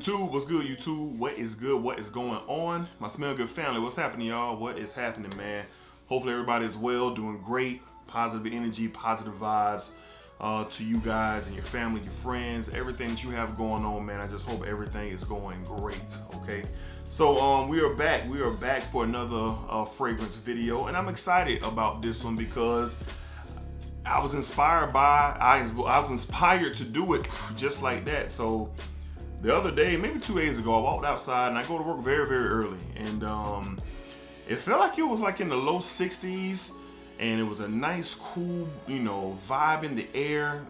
YouTube? What's good, YouTube? What is good? What is going on? My Smell Good family, what's happening, y'all? What is happening, man? Hopefully everybody is well, doing great, positive energy, positive vibes to you guys and your family, your friends, everything that you have going on, man. I just hope everything is going great, okay? So we are back for another fragrance video, and I'm excited about this one because I was inspired to do it just like that. So the other day, maybe 2 days ago, I walked outside and I go to work very, very early. And it felt like it was like in the low 60s and it was a nice, cool, vibe in the air.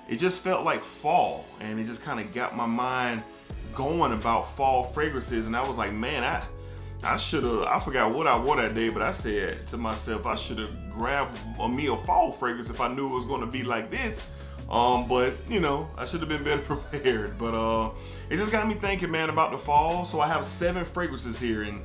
It just felt like fall, and it just kind of got my mind going about fall fragrances. And I was like, man, I forgot what I wore that day, but I said to myself, I should have grabbed me a fall fragrance if I knew it was going to be like this. But I should have been better prepared. But it just got me thinking, man, about the fall. So I have 7 fragrances here, and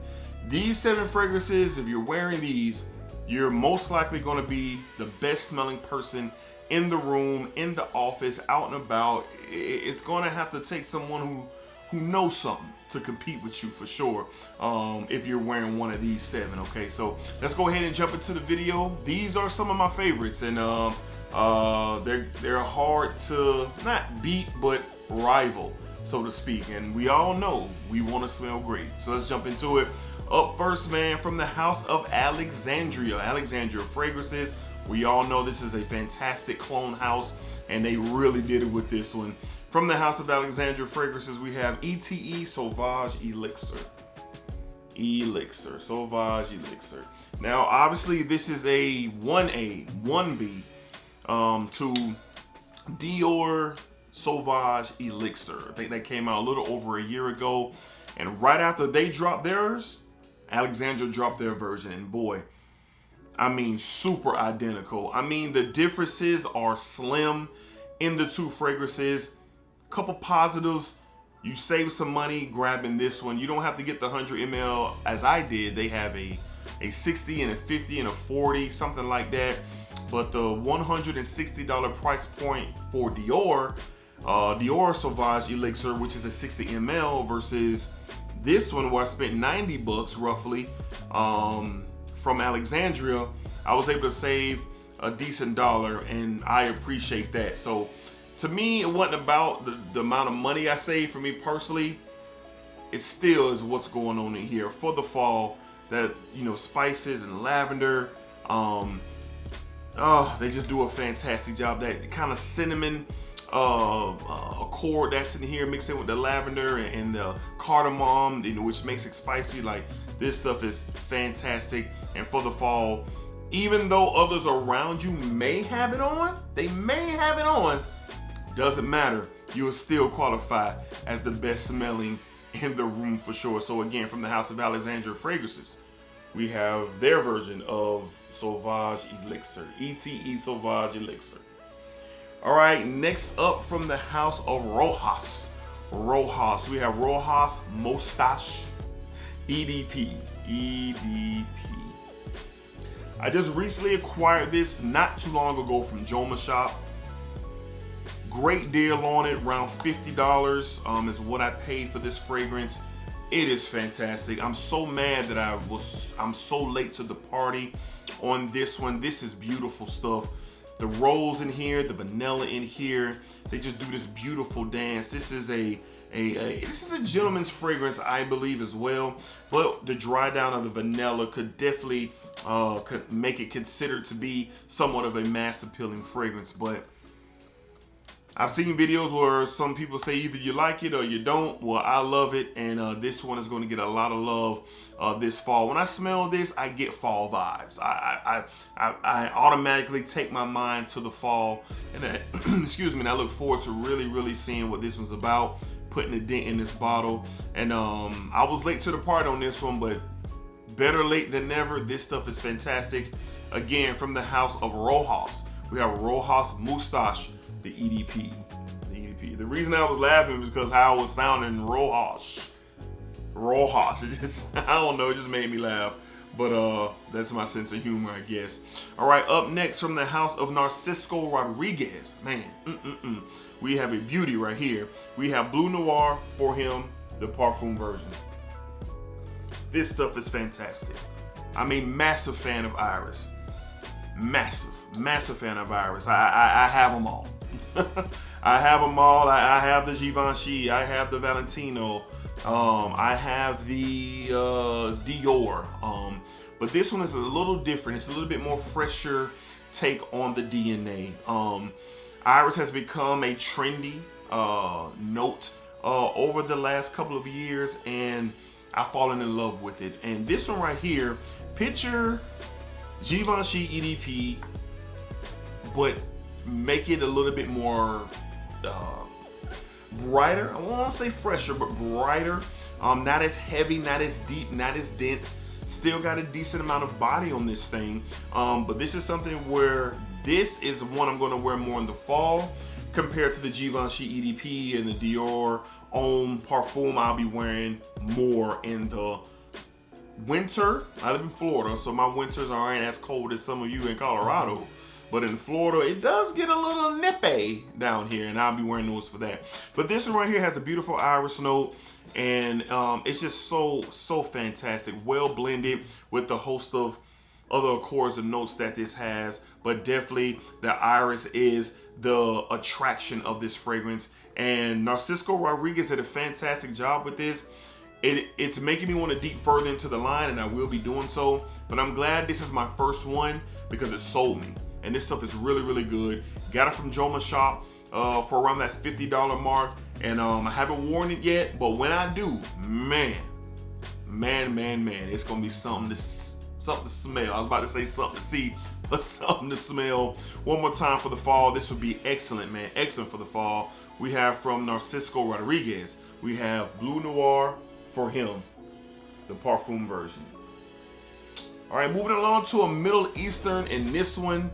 these 7 fragrances, if you're wearing these, you're most likely going to be the best smelling person in the room, in the office, out and about. It's going to have to take someone who knows something to compete with you for sure, if you're wearing one of these 7. Okay, so let's go ahead and jump into the video. These are some of my favorites, and they're hard to not beat but rival, so to speak, and we all know we want to smell great. So let's jump into it. Up first, man, from the house of Alexandria Fragrances. We all know this is a fantastic clone house, and they really did it with this one. From the house of Alexandria Fragrances, we have Ete Sauvage Elixir. Sauvage Elixir. Now, obviously, this is a 1B to Dior Sauvage Elixir. I think that came out a little over a year ago. And right after they dropped theirs, Alexandria dropped their version. And boy, I mean, super identical. I mean, the differences are slim in the 2 fragrances. Couple positives: you save some money grabbing this one. You don't have to get the 100 ml as I did. They have a 60 and a 50 and a 40, something like that. But the $160 price point for Dior Sauvage Elixir, which is a 60 ml, versus this one where I spent $90 roughly from Alexandria, I was able to save a decent dollar, and I appreciate that. So to me, it wasn't about the amount of money I saved. For me personally, it still is what's going on in here for the fall. That, spices and lavender, they just do a fantastic job. That kind of cinnamon accord that's in here, mixed in with the lavender and the cardamom, which makes it spicy. Like, this stuff is fantastic. And for the fall, even though others around you may have it on, doesn't matter. You will still qualify as the best smelling in the room for sure. So again, from the house of Alexandria Fragrances, we have their version of Sauvage Elixir, Ete Sauvage Elixir. All right, next up from the house of Rochas, we have Rochas Moustache EDP. I just recently acquired this not too long ago from Joma Shop. Great deal on it, around $50 is what I paid for this fragrance. It is fantastic. I'm so mad that I'm so late to the party on this one. This is beautiful stuff. The rose in here, the vanilla in here, they just do this beautiful dance. This is a gentleman's fragrance, I believe, as well. But the dry down of the vanilla could definitely could make it considered to be somewhat of a mass appealing fragrance. But I've seen videos where some people say either you like it or you don't. Well, I love it, and this one is going to get a lot of love this fall. When I smell this, I get fall vibes. I automatically take my mind to the fall, and excuse me, and I look forward to really seeing what this one's about, putting a dent in this bottle. And I was late to the party on this one, but better late than never. This stuff is fantastic. Again, from the house of Rochas, we have Rochas Moustache, the EDP. The reason I was laughing was because how I was sounding Rochas. It just, I don't know, it just made me laugh. But that's my sense of humor, I guess. All right, up next from the house of Narciso Rodriguez. Man, we have a beauty right here. We have Bleu Noir for him, the parfum version. This stuff is fantastic. I'm a massive fan of Iris. Massive fan of Iris. I have them all. I have them all. I have the Givenchy. I have the Valentino. I have the Dior. But this one is a little different. It's a little bit more fresher take on the DNA. Iris has become a trendy note over the last couple of years, and I've fallen in love with it. And this one right here, picture Givenchy EDP, but make it a little bit more brighter. I won't say fresher, but brighter. Not as heavy, not as deep, not as dense. Still got a decent amount of body on this thing. But this is something where this is one I'm going to wear more in the fall compared to the Givenchy EDP and the Dior Homme Parfum I'll be wearing more in the winter. I live in Florida, so my winters aren't as cold as some of you in Colorado. But in Florida, it does get a little nippy down here, and I'll be wearing those for that. But this one right here has a beautiful iris note, and it's just so fantastic. Well blended with the host of other accords and notes that this has. But definitely the iris is the attraction of this fragrance. And Narciso Rodriguez did a fantastic job with this. It's making me want to deep further into the line, and I will be doing so. But I'm glad this is my first one because it sold me. And this stuff is really good. Got it from Joma's shop for around that $50 mark. And I haven't worn it yet, but when I do, man, it's gonna be something to smell. I was about to say something to see, but something to smell. One more time for the fall. This would be excellent, man. Excellent for the fall. We have from Narciso Rodriguez, we have Bleu Noir for him, the parfum version. All right, moving along to a Middle Eastern, and this one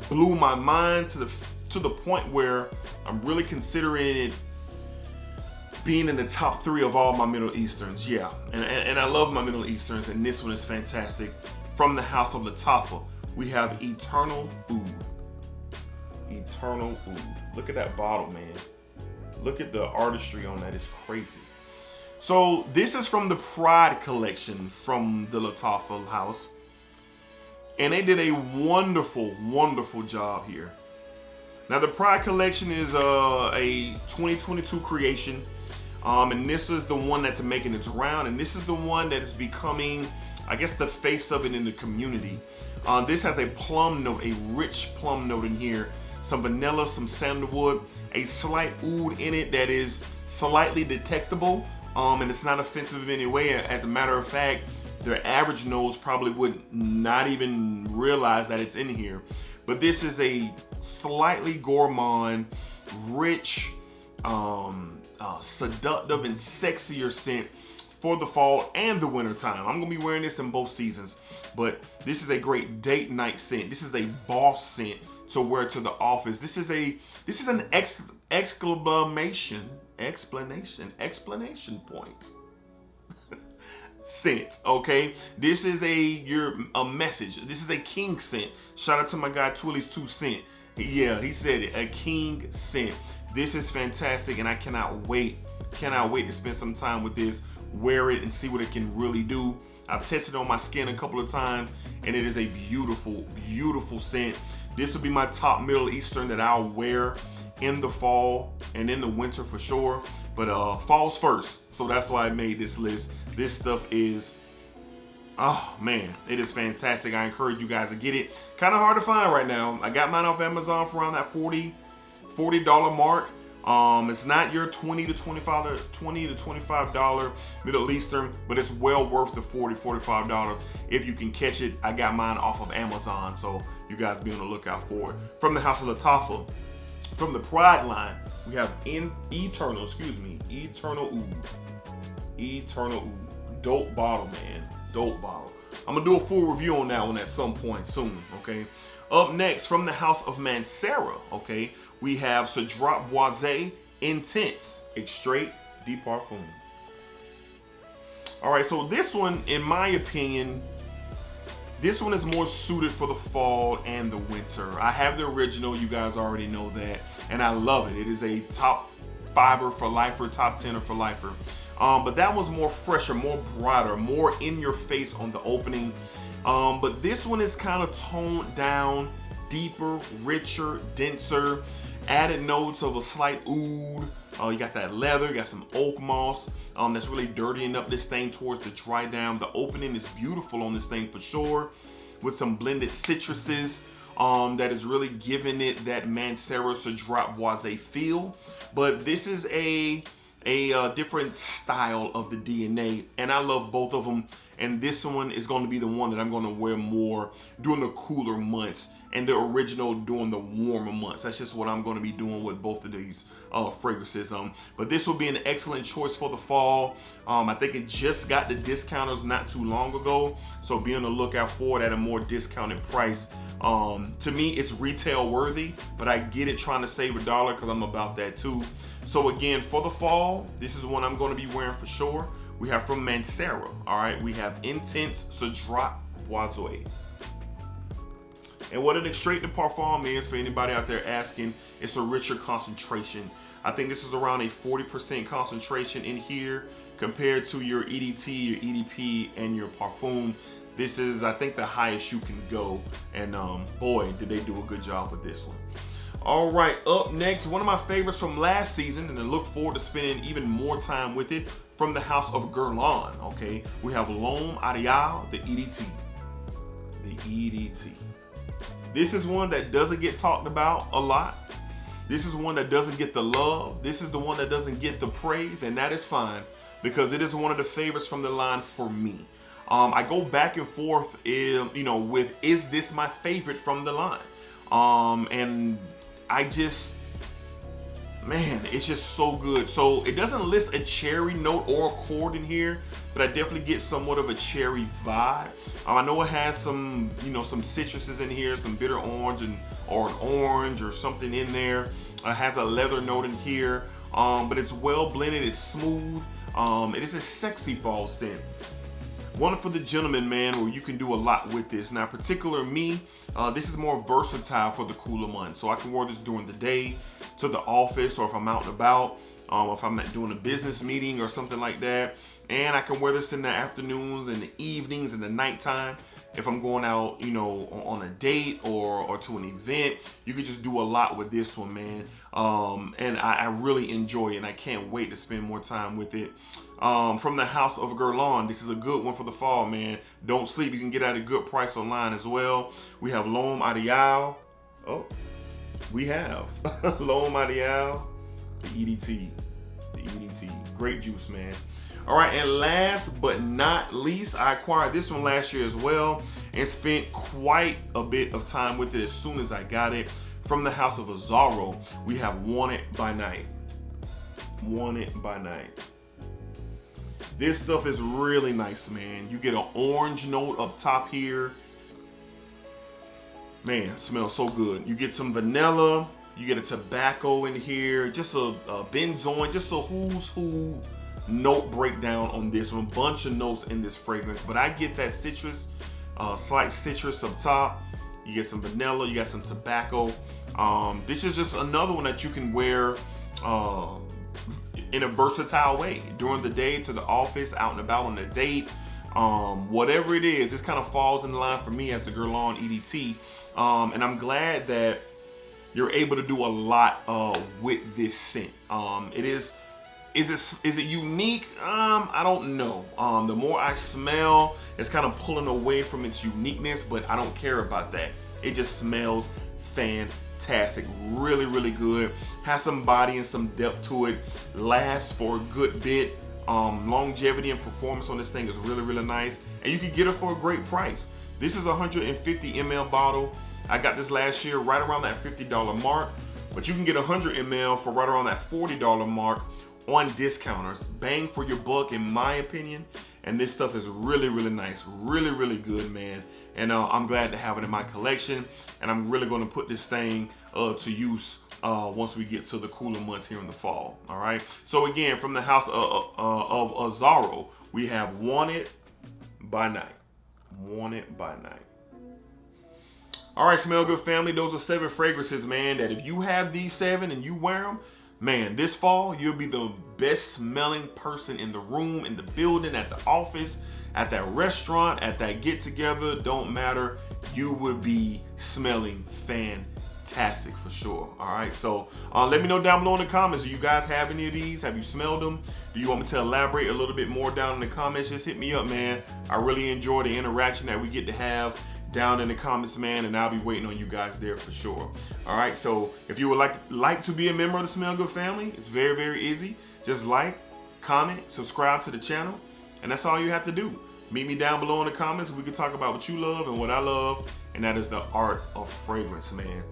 blew my mind to the point where I'm really considering it being in the top 3 of all my Middle Easterns. Yeah, and I love my Middle Easterns, and this one is fantastic. From the house of Lattafa, we have Eternal Oud. Eternal Oud. Look at that bottle, man. Look at the artistry on that. It's crazy. So this is from the Pride collection from the Lattafa house. And they did a wonderful job here. Now the Pride collection is a 2022 creation. And this is the one that's making its round. And this is the one that is becoming, I guess, the face of it in the community. This has a plum note, a rich plum note in here. Some vanilla, some sandalwood, a slight oud in it that is slightly detectable. And it's not offensive in any way. As a matter of fact, their average nose probably would not even realize that it's in here. But this is a slightly gourmand, rich, seductive and sexier scent for the fall and the winter time. I'm gonna be wearing this in both seasons, but this is a great date night scent. This is a boss scent to wear to the office. This is an explanation point scent. Okay, this is a message. This is a king scent. Shout out to my guy Twilly's 2 cent. Yeah, he said it, a king scent. This is fantastic, and I cannot wait to spend some time with this, wear it, and see what it can really do. I've tested it on my skin a couple of times, and it is a beautiful scent. This will be my top Middle Eastern that I'll wear in the fall and in the winter for sure. But fall's first, so that's why I made this list. This stuff is, oh man, it is fantastic. I encourage you guys to get it. Kind of hard to find right now. I got mine off Amazon for around that $40 mark. It's not your $20 to $25 Middle Eastern, but it's well worth the $45 if you can catch it. I got mine off of Amazon, so you guys be on the lookout for it. From the house of Lattafa, from the Pride line, we have Eternal Oud. Eternal Oud. Dope bottle, man. Dope bottle. I'm gonna do a full review on that one at some point soon, okay? Up next, from the house of Mancera, okay, we have Cedrat Boise Intense Extrait de Parfum. All right, so this one, in my opinion, This one is more suited for the fall and the winter. I have the original, you guys already know that, and I love it. It is a top 5er for lifer, top 10er for lifer. But that one's more fresher, more brighter, more in your face on the opening. But this one is kind of toned down, deeper, richer, denser, added notes of a slight oud. You got that leather, you got some oak moss that's really dirtying up this thing towards the dry down. The opening is beautiful on this thing for sure, with some blended citruses that is really giving it that Mancera Cedrat Boise feel. But this is a different style of the DNA, and I love both of them. And this one is going to be the one that I'm going to wear more during the cooler months, and the original during the warmer months. That's just what I'm going to be doing with both of these fragrances. But this will be an excellent choice for the fall. I think it just got the discounters not too long ago, so be on the lookout for it at a more discounted price. To me, it's retail worthy, but I get it trying to save $1 because I'm about that too. So again, for the fall, this is one I'm going to be wearing for sure. We have from Mancera, all right? We have Intense Cedrat Boise. And what an extrait de parfum is, for anybody out there asking, it's a richer concentration. I think this is around a 40% concentration in here compared to your EDT, your EDP, and your parfum. This is, I think, the highest you can go. And boy, did they do a good job with this one. All right, up next, one of my favorites from last season, and I look forward to spending even more time with it, from the house of Guerlain, okay? We have L'Homme Ideal, the EDT. The EDT. This is one that doesn't get talked about a lot. This is one that doesn't get the love. This is the one that doesn't get the praise, and that is fine, because it is one of the favorites from the line for me. I go back and forth, with, is this my favorite from the line? And I just, man, it's just so good. So it doesn't list a cherry note or accord in here, but I definitely get somewhat of a cherry vibe. I know it has some, some citruses in here, some bitter orange or an orange or something in there. It has a leather note in here, but it's well blended, it's smooth. It is a sexy fall scent. One for the gentleman, man, where you can do a lot with this. Now, particular me, this is more versatile for the cooler months. So I can wear this during the day to the office, or if I'm out and about, if I'm doing a business meeting or something like that. And I can wear this in the afternoons and the evenings and the nighttime. If I'm going out, on a date or to an event, you could just do a lot with this one, man. And I really enjoy it, and I can't wait to spend more time with it. From the house of Guerlain, this is a good one for the fall, man. Don't sleep. You can get at a good price online as well. We have L'Homme Ideal. Oh, we have L'Homme Ideal, the EDT. The EDT. Great juice, man. All right, and last but not least, I acquired this one last year as well and spent quite a bit of time with it as soon as I got it. From the house of Azzaro, we have Want It by Night. Want It by Night. This stuff is really nice, man. You get an orange note up top here. Man, it smells so good. You get some vanilla. You get a tobacco in here. Just a benzoin. Just a who's who note breakdown on this one. Bunch of notes in this fragrance. But I get that citrus, slight citrus up top. You get some vanilla. You got some tobacco. This is just another one that you can wear in a versatile way during the day, to the office, out and about on a date, whatever it is. This kind of falls in line for me as the Guerlain EDT, and I'm glad that you're able to do a lot with this scent. Is it unique? I don't know. The more I smell, it's kind of pulling away from its uniqueness, but I don't care about that. It just smells fantastic. Really, really good. Has some body and some depth to it. Lasts for a good bit. Longevity and performance on this thing is really, really nice. And you can get it for a great price. This is a 150 ml bottle. I got this last year right around that $50 mark. But you can get 100 ml for right around that $40 mark on discounters. Bang for your buck, in my opinion. And this stuff is really, really nice. Really, really good, man. And I'm glad to have it in my collection. And I'm really going to put this thing to use once we get to the cooler months here in the fall. All right. So again, from the house of Azzaro, we have Want It by Night. worn it by night. All right, Smell Good family, those are 7 fragrances, man, that if you have these 7 and you wear them, man, this fall, you'll be the best smelling person in the room, in the building, at the office, at that restaurant, at that get together, don't matter. You will be smelling fantastic for sure. All right, so let me know down below in the comments, do you guys have any of these? Have you smelled them? Do you want me to elaborate a little bit more down in the comments? Just hit me up, man. I really enjoy the interaction that we get to have down in the comments, man, and I'll be waiting on you guys there for sure. All right, so if you would like to be a member of the Smell Good family, it's very, very easy. Just like, comment, subscribe to the channel, and that's all you have to do. Meet me down below in the comments. We can talk about what you love and what I love, and that is the art of fragrance, man.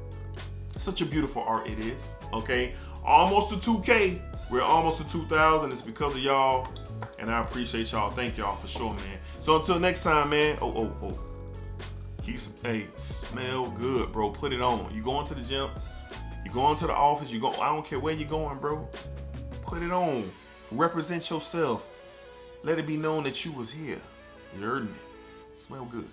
Such a beautiful art it is, okay? Almost to 2K. We're almost to 2,000. It's because of y'all, and I appreciate y'all. Thank y'all for sure, man. So until next time, man. Hey, smell good, bro. Put it on. You going to the gym, you going to the office, I don't care where you're going, bro. Put it on. Represent yourself. Let it be known that you was here. You heard me. Smell good.